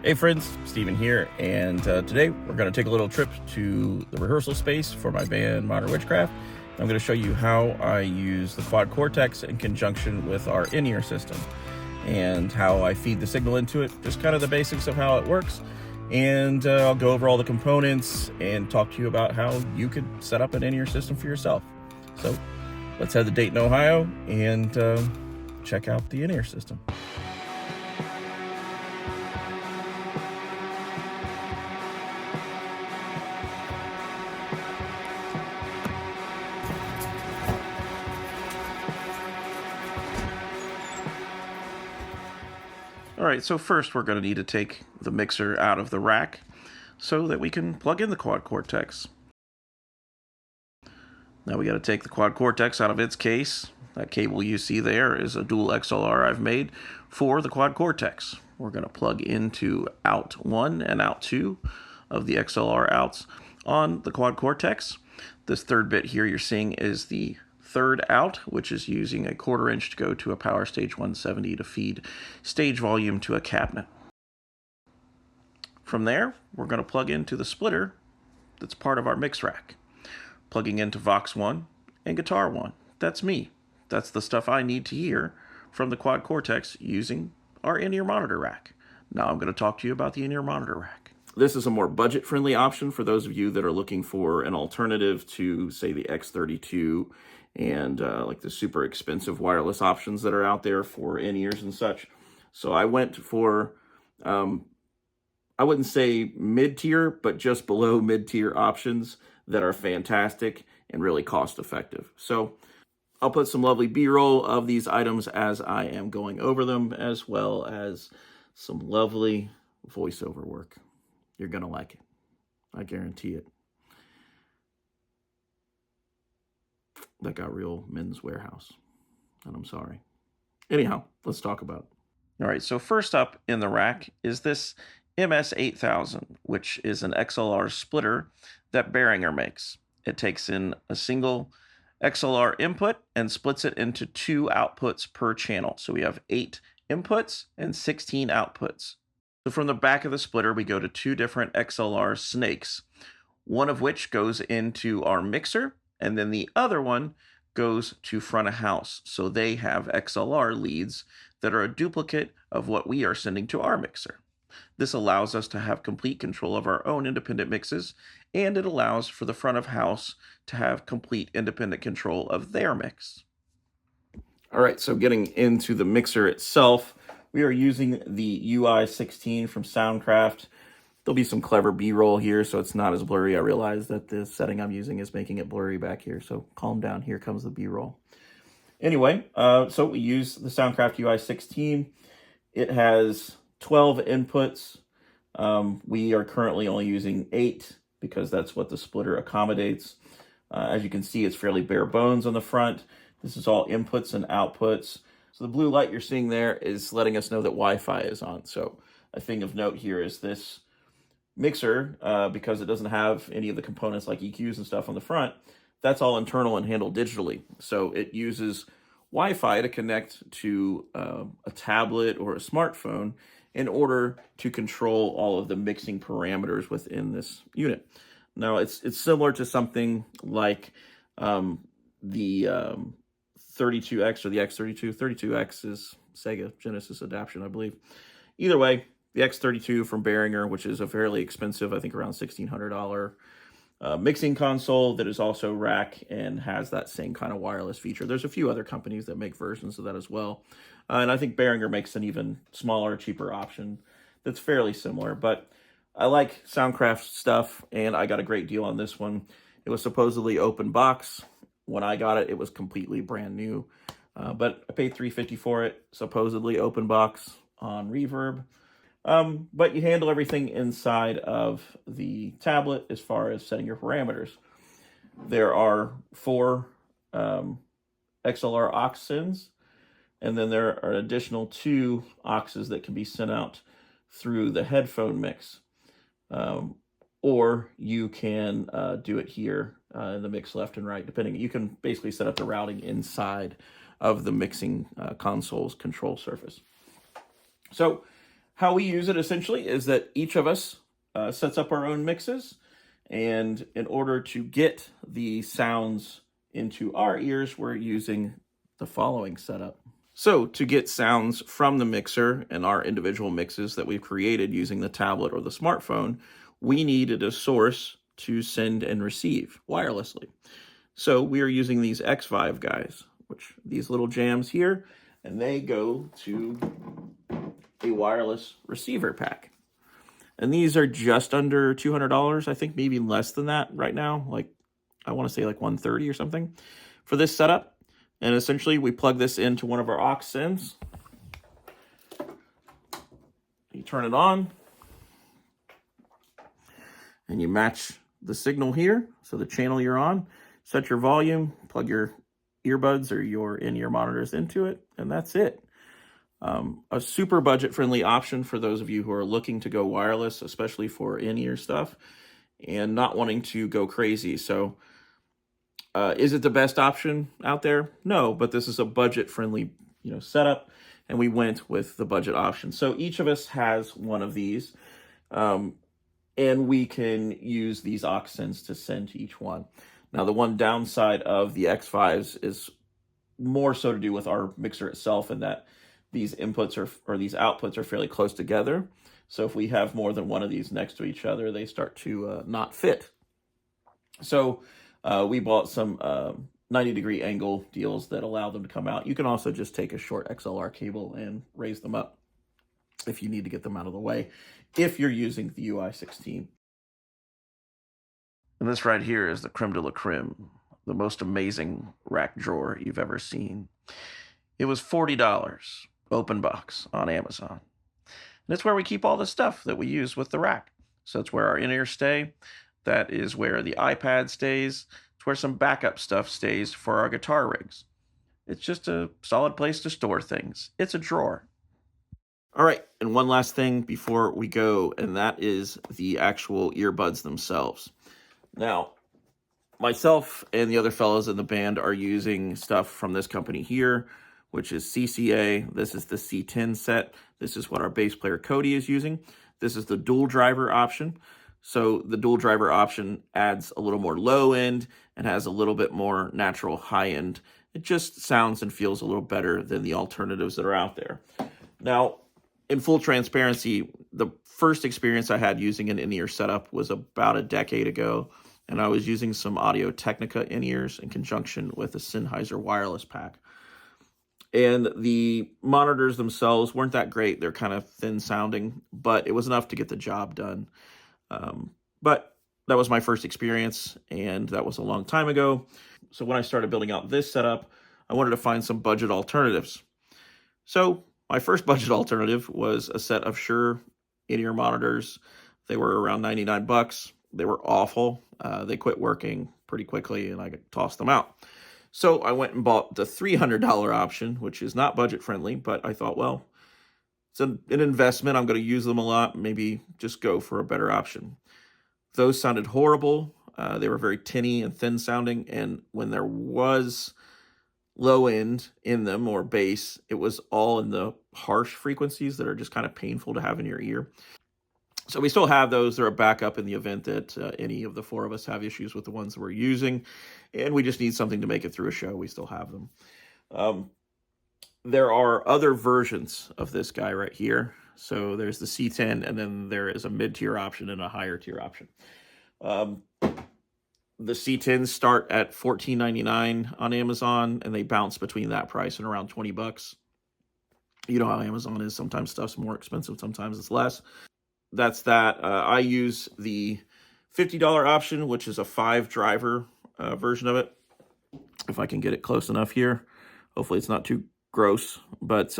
Hey friends, Steven here, and today we're going to take a little trip to the rehearsal space for my band Modern Witchcraft. I'm going to show you how I use the Quad Cortex in conjunction with our in-ear system and how I feed the signal into it, just kind of the basics of how it works. And I'll go over all the components and talk to you about how you could set up an in-ear system for yourself. So let's head to Dayton, Ohio, and check out the in-ear system. All right, so first we're going to need to take the mixer out of the rack so that we can plug in the Quad Cortex. Now we got to take the Quad Cortex out of its case. That cable you see there is a dual XLR I've made for the Quad Cortex. We're going to plug into out 1 and out 2 of the XLR outs on the Quad Cortex. This third bit here you're seeing is the third out, which is using a 1/4 inch to go to a power stage 170 to feed stage volume to a cabinet. From there, we're going to plug into the splitter that's part of our mix rack, plugging into Vox 1 and Guitar 1. That's me. That's the stuff I need to hear from the Quad Cortex using our in-ear monitor rack. Now I'm going to talk to you about the in-ear monitor rack. This is a more budget-friendly option for those of you that are looking for an alternative to, say, the X32 and like the super expensive wireless options that are out there for in-ears and such. So I went for, I wouldn't say mid-tier, but just below mid-tier options that are fantastic and really cost-effective. So I'll put some lovely B-roll of these items as I am going over them, as well as some lovely voiceover work. You're going to like it. I guarantee it. That got real Men's Warehouse, and I'm sorry. Anyhow, let's talk about it. All right, so first up in the rack is this MS8000, which is an XLR splitter that Behringer makes. It takes in a single XLR input and splits it into 2 outputs per channel. So we have 8 inputs and 16 outputs. So from the back of the splitter, we go to 2 different XLR snakes, one of which goes into our mixer, and then the other one goes to front of house. So they have XLR leads that are a duplicate of what we are sending to our mixer. This allows us to have complete control of our own independent mixes, and it allows for the front of house to have complete independent control of their mix. All right, so getting into the mixer itself, we are using the UI16 from SoundCraft. There'll be some clever B-roll here, so it's not as blurry. I realize that the setting I'm using is making it blurry back here, so calm down. Here comes the B-roll. Anyway, so we use the SoundCraft UI16. It has 12 inputs. We are currently only using 8 because that's what the splitter accommodates. As you can see, it's fairly bare bones on the front. This is all inputs and outputs. So the blue light you're seeing there is letting us know that Wi-Fi is on. So a thing of note here is this mixer, because it doesn't have any of the components like EQs and stuff on the front, that's all internal and handled digitally. So it uses Wi-Fi to connect to a tablet or a smartphone in order to control all of the mixing parameters within this unit. Now it's similar to something like the 32X or the X32. 32X is Sega Genesis adaptation, I believe. Either way, the X32 from Behringer, which is a fairly expensive, I think around $1,600 mixing console that is also rack and has that same kind of wireless feature. There's a few other companies that make versions of that as well. And I think Behringer makes an even smaller, cheaper option that's fairly similar. But I like SoundCraft stuff, and I got a great deal on this one. It was supposedly open box. When I got it, it was completely brand new. But I paid $350 for it, supposedly open box on Reverb. But you handle everything inside of the tablet as far as setting your parameters. There are 4 XLR aux sends, and then there are additional 2 auxes that can be sent out through the headphone mix. Or you can do it here in the mix left and right, depending. You can basically set up the routing inside of the mixing console's control surface. So How we use it essentially is that each of us sets up our own mixes, and in order to get the sounds into our ears, we're using the following setup. So to get sounds from the mixer and our individual mixes that we've created using the tablet or the smartphone, we needed a source to send and receive wirelessly. So we are using these X5 guys, which these little jams here, and they go to a wireless receiver pack. And these are just under $200, I think maybe less than that right now. Like, I want to say like $130 or something for this setup. And essentially we plug this into one of our aux ins. You turn it on and you match the signal here. So the channel you're on, set your volume, plug your earbuds or your in-ear monitors into it, and that's it. A super budget-friendly option for those of you who are looking to go wireless, especially for in-ear stuff, and not wanting to go crazy. So is it the best option out there? No, but this is a budget-friendly setup, and we went with the budget option. So each of us has one of these, and we can use these aux sends to send to each one. Now, the one downside of the X5s is more so to do with our mixer itself, and that these inputs or these outputs are fairly close together. So if we have more than one of these next to each other, they start to not fit. So we bought some 90-degree angle deals that allow them to come out. You can also just take a short XLR cable and raise them up if you need to get them out of the way, if you're using the UI16. And this right here is the creme de la creme, the most amazing rack drawer you've ever seen. It was $40, open box, on Amazon. And it's where we keep all the stuff that we use with the rack. So it's where our in-ear stay. That is where the iPad stays. It's where some backup stuff stays for our guitar rigs. It's just a solid place to store things. It's a drawer. All right, and one last thing before we go, and that is the actual earbuds themselves. Now, myself and the other fellows in the band are using stuff from this company here, which is CCA. This is the C10 set. This is what our bass player Cody is using. This is the dual driver option. So the dual driver option adds a little more low end and has a little bit more natural high end. It just sounds and feels a little better than the alternatives that are out there. Now, in full transparency, the first experience I had using an in-ear setup was about a decade ago, and I was using some Audio-Technica in-ears in conjunction with a Sennheiser wireless pack. And the monitors themselves weren't that great. They're kind of thin sounding, but it was enough to get the job done. But that was my first experience, and that was a long time ago. So when I started building out this setup, I wanted to find some budget alternatives. So my first budget alternative was a set of Shure in-ear monitors. They were around $99. They were awful. They quit working pretty quickly, and I tossed them out. So I went and bought the $300 option, which is not budget friendly, but I thought, well, it's an investment. I'm going to use them a lot. Maybe just go for a better option. Those sounded horrible. They were very tinny and thin sounding. And when there was low end in them or bass, it was all in the harsh frequencies that are just kind of painful to have in your ear. So we still have those. They're a backup in the event that any of the four of us have issues with the ones that we're using, and we just need something to make it through a show. We still have them. There are other versions of this guy right here. So there's the C10, and then there is a mid-tier option and a higher tier option. The C10s start at $14.99 on Amazon, and they bounce between that price and around $20. You know how Amazon is. Sometimes stuff's more expensive, sometimes it's less. That's that. I use the $50 option, which is a 5-driver version of it. If I can get it close enough here. Hopefully it's not too gross. But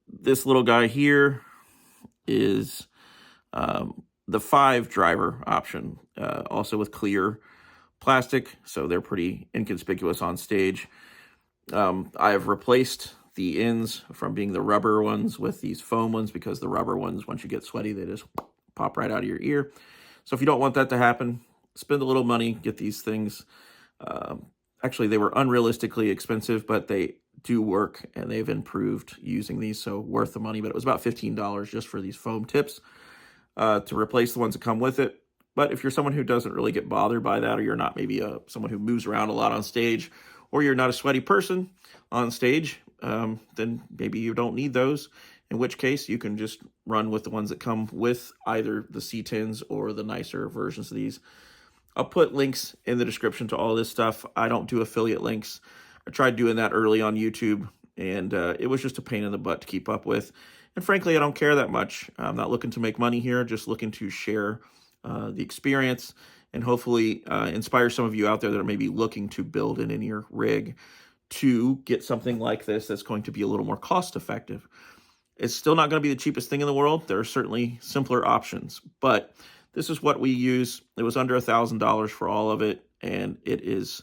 this little guy here is the 5-driver option, also with clear plastic, so they're pretty inconspicuous on stage. I have replaced the ends from being the rubber ones with these foam ones, because the rubber ones, once you get sweaty, they just pop right out of your ear. So if you don't want that to happen, spend a little money, get these things. Actually, they were unrealistically expensive, but they do work, and they've improved using these, so worth the money. But it was about $15 just for these foam tips to replace the ones that come with it. But if you're someone who doesn't really get bothered by that, or you're not maybe someone who moves around a lot on stage, or you're not a sweaty person on stage, then maybe you don't need those, in which case you can just run with the ones that come with either the C10s or the nicer versions of these. I'll put links in the description to all this stuff. I don't do affiliate links. I tried doing that early on YouTube, and it was just a pain in the butt to keep up with. And frankly, I don't care that much. I'm not looking to make money here, just looking to share the experience and hopefully inspire some of you out there that are maybe looking to build an in-ear rig to get something like this that's going to be a little more cost effective. It's still not going to be the cheapest thing in the world. There are certainly simpler options, but this is what we use. It was under $1,000 for all of it, and it is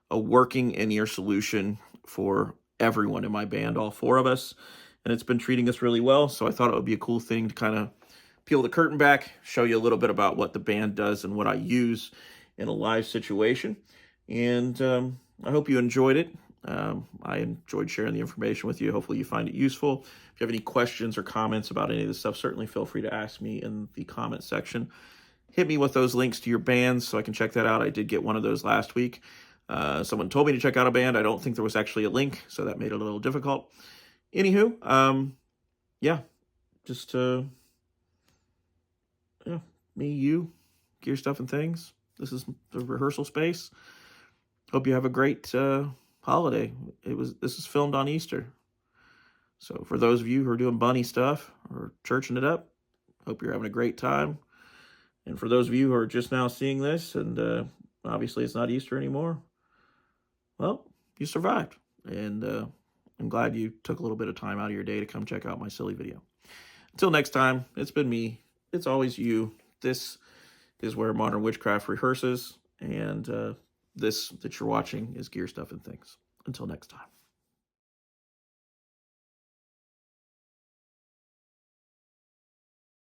a working in-ear solution for everyone in my band, all four of us, and it's been treating us really well, so I thought it would be a cool thing to kind of peel the curtain back, show you a little bit about what the band does and what I use in a live situation, and I hope you enjoyed it. I enjoyed sharing the information with you. Hopefully you find it useful. If you have any questions or comments about any of this stuff, certainly feel free to ask me in the comment section. Hit me with those links to your bands so I can check that out. I did get one of those last week. Someone told me to check out a band. I don't think there was actually a link, so that made it a little difficult. Anywho, yeah, just yeah, me, you, Gear Stuff and Things. This is the rehearsal space. Hope you have a great holiday. This is filmed on Easter. So for those of you who are doing bunny stuff or churching it up, hope you're having a great time. And for those of you who are just now seeing this, and obviously it's not Easter anymore, well, you survived. And I'm glad you took a little bit of time out of your day to come check out my silly video. Until next time, it's been me. It's always you. This is where Modern Witchcraft rehearses, and this that you're watching is Gear Stuff and Things. Until next time.